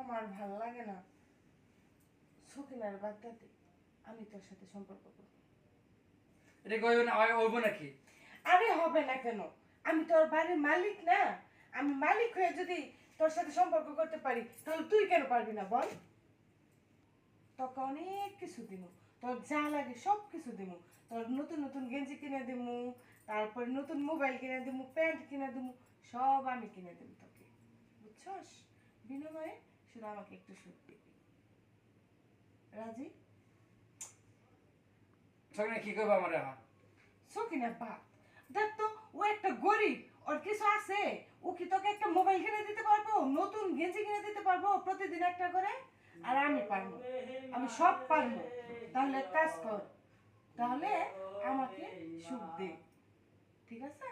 আমার ভালো লাগে না। সকিনার বাচ্চাতে আমি তোর সাথে সম্পর্ক করব। এটা কইব না হইব নাকি? আরে হবে না কেন? আমি তোর বাড়ির মালিক না? আমি মালিক হয়ে যদি তোর সাথে সম্পর্ক করতে পারি তাহলে তুই কেন পারবি না বল? তোকে অনেক কিছু দিমু, তোর যা লাগে সব কিছু দিমু। তোর নতুন নতুন গেঞ্জি কিনে দিমু, তারপরে নতুন মোবাইল কিনে দিমু, প্যান্ট কিনে দিমু, সব আমি কিনে দিমু তোকে। বুঝছস? বিনিময়ে শুধু আমাকে একটু সুখ দিবি। রাজি? সকালে কি কইব আমারে এখন? সকিনার বাপ, দেখ তো, ও একটা গরিব, ওর কিছু আছে? ও কি তোকে একটা মোবাইল কিনে দিতে পারবো, নতুন গেঞ্জি কিনে দিতে পারবো প্রতিদিন একটা করে? আর আমি পারবো, আমি সব পারবো। তাহলে এক কাজ কর, তাহলে আমাকে সুখ দে, ঠিক আছে?